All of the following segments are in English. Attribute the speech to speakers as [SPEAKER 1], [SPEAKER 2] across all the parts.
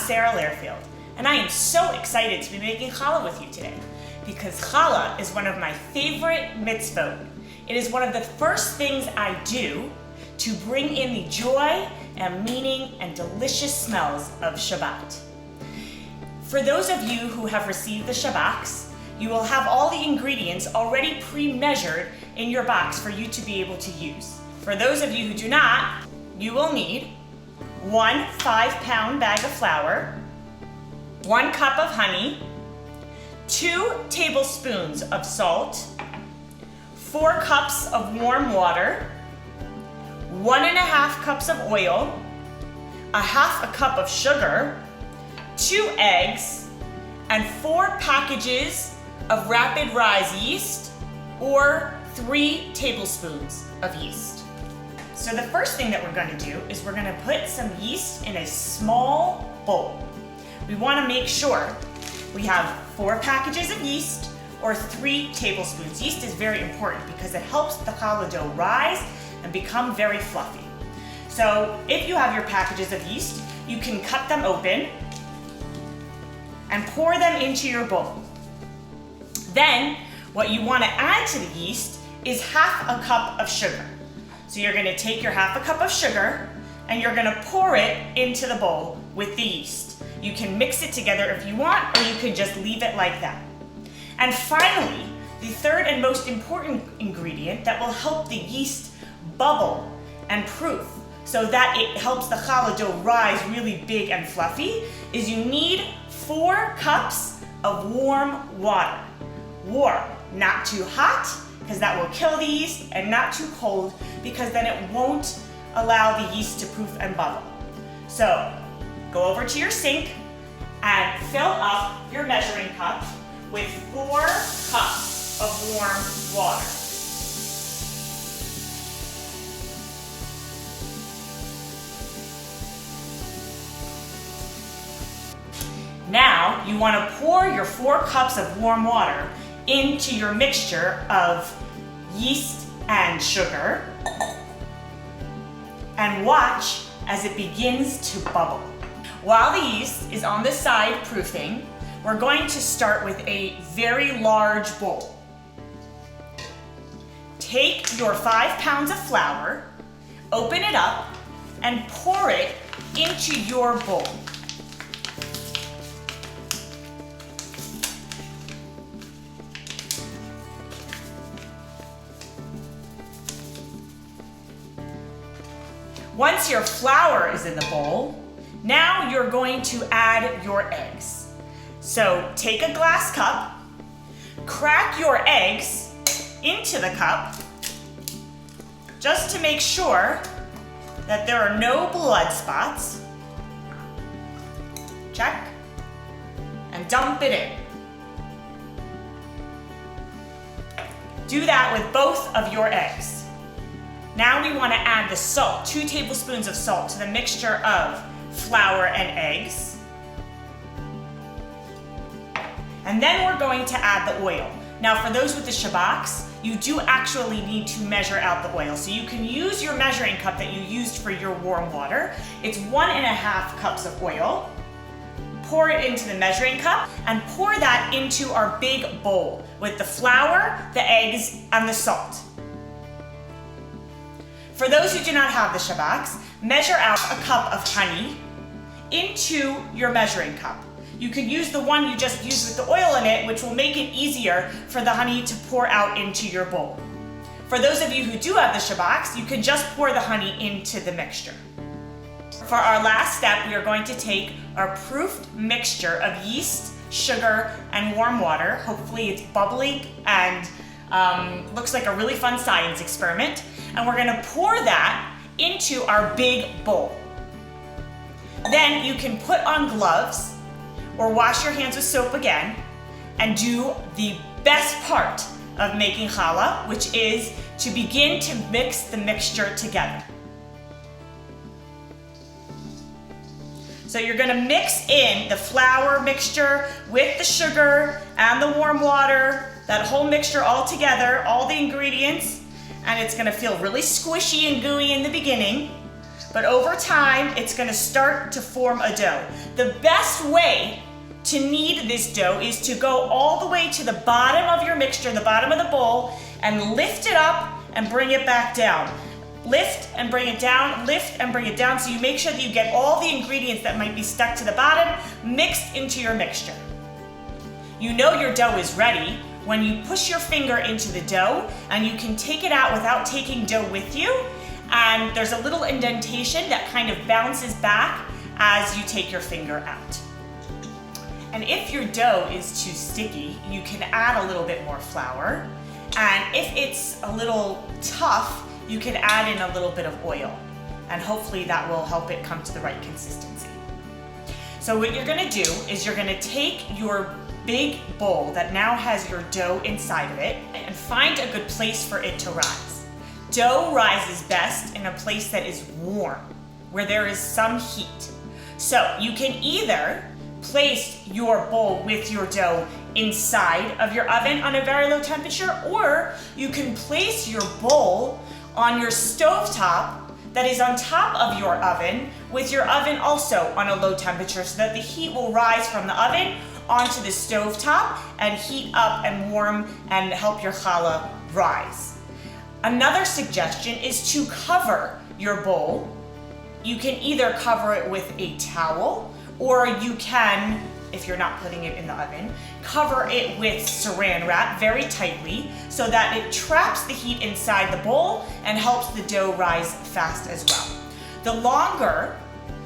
[SPEAKER 1] Sarah Lehrfield, and I am so excited to be making challah with you today because challah is one of my favorite mitzvot. It is one of the first things I do to bring in the joy and meaning and delicious smells of Shabbat. For those of you who have received the Shabbats, you will have all the ingredients already pre-measured in your box for you to be able to use. For those of you who do not, you will need 1 5-pound bag of flour, 1 cup of honey, 2 tablespoons of salt, 4 cups of warm water, 1½ cups of oil, 1/2 cup of sugar, 2 eggs, and 4 packages of rapid rise yeast or 3 tablespoons of yeast. So the first thing that we're going to do is we're going to put some yeast in a small bowl. We want to make sure we have 4 packages of yeast or 3 tablespoons. Yeast is very important because it helps the challah dough rise and become very fluffy. So if you have your packages of yeast, you can cut them open and pour them into your bowl. Then what you want to add to the yeast is 1/2 cup of sugar. So you're going to take your 1/2 cup of sugar and you're going to pour it into the bowl with the yeast. You can mix it together if you want, or you can just leave it like that. And finally, the third and most important ingredient that will help the yeast bubble and proof so that it helps the challah dough rise really big and fluffy is you need 4 cups of warm water. Warm, not too hot, because that will kill the yeast, and not too cold, because then it won't allow the yeast to proof and bubble. So go over to your sink and fill up your measuring cup with 4 cups of warm water. Now you want to pour your 4 cups of warm water into your mixture of yeast and sugar and watch as it begins to bubble. While the yeast is on the side proofing, we're going to start with a very large bowl. Take your 5 pounds of flour, open it up, and pour it into your bowl. Once your flour is in the bowl, now you're going to add your eggs. So take a glass cup, crack your eggs into the cup, just to make sure that there are no blood spots. Check. And dump it in. Do that with both of your eggs. Now we want to add the salt, 2 tablespoons of salt to the mixture of flour and eggs. And then we're going to add the oil. Now for those with the Shabbats, you do actually need to measure out the oil. So you can use your measuring cup that you used for your warm water. It's 1½ cups of oil. Pour it into the measuring cup and pour that into our big bowl with the flour, the eggs, and the salt. For those who do not have the Shabbats, measure out a cup of honey into your measuring cup. You could use the one you just used with the oil in it, which will make it easier for the honey to pour out into your bowl. For those of you who do have the Shabbats, you can just pour the honey into the mixture. For our last step, we are going to take our proofed mixture of yeast, sugar, and warm water. Hopefully it's bubbling and looks like a really fun science experiment. And we're going to pour that into our big bowl. Then you can put on gloves or wash your hands with soap again and do the best part of making challah, which is to begin to mix the mixture together. So you're going to mix in the flour mixture with the sugar and the warm water, that whole mixture all together, all the ingredients, and it's going to feel really squishy and gooey in the beginning. but over time, it's gonna start to form a dough. The best way to knead this dough is to go all the way to the bottom of your mixture, the bottom of the bowl, and lift it up and bring it back down. Lift and bring it down, lift and bring it down, so you make sure that you get all the ingredients that might be stuck to the bottom mixed into your mixture. You know your dough is ready when you push your finger into the dough, and you can take it out without taking dough with you, and there's a little indentation that kind of bounces back as you take your finger out. And if your dough is too sticky, you can add a little bit more flour, and if it's a little tough, you can add in a little bit of oil, and hopefully that will help it come to the right consistency. So what you're gonna do is you're gonna take your big bowl that now has your dough inside of it and find a good place for it to rise. Dough rises best in a place that is warm, where there is some heat. So you can either place your bowl with your dough inside of your oven on a very low temperature, or you can place your bowl on your stovetop that is on top of your oven, with your oven also on a low temperature, so that the heat will rise from the oven onto the stovetop and heat up and warm and help your challah rise. Another suggestion is to cover your bowl. You can either cover it with a towel, or you can, if you're not putting it in the oven, cover it with saran wrap very tightly so that it traps the heat inside the bowl and helps the dough rise fast as well. The longer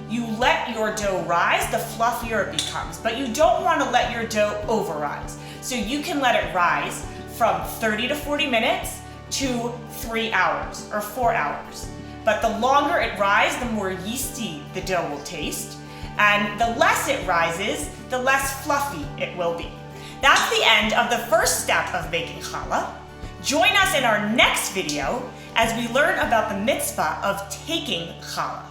[SPEAKER 1] you let your dough rise, the fluffier it becomes, but you don't want to let your dough over rise. So you can let it rise from 30 to 40 minutes to 3 hours or 4 hours. But the longer it rises, the more yeasty the dough will taste, and the less it rises, the less fluffy it will be. That's the end of the first step of making challah. Join us in our next video as we learn about the mitzvah of taking challah.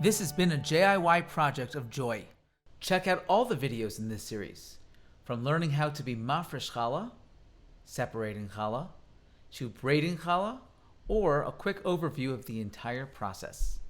[SPEAKER 2] This has been a JIY project of joy. Check out all the videos in this series, from learning how to be mafresh challah, separating challah, to braiding challah, or a quick overview of the entire process.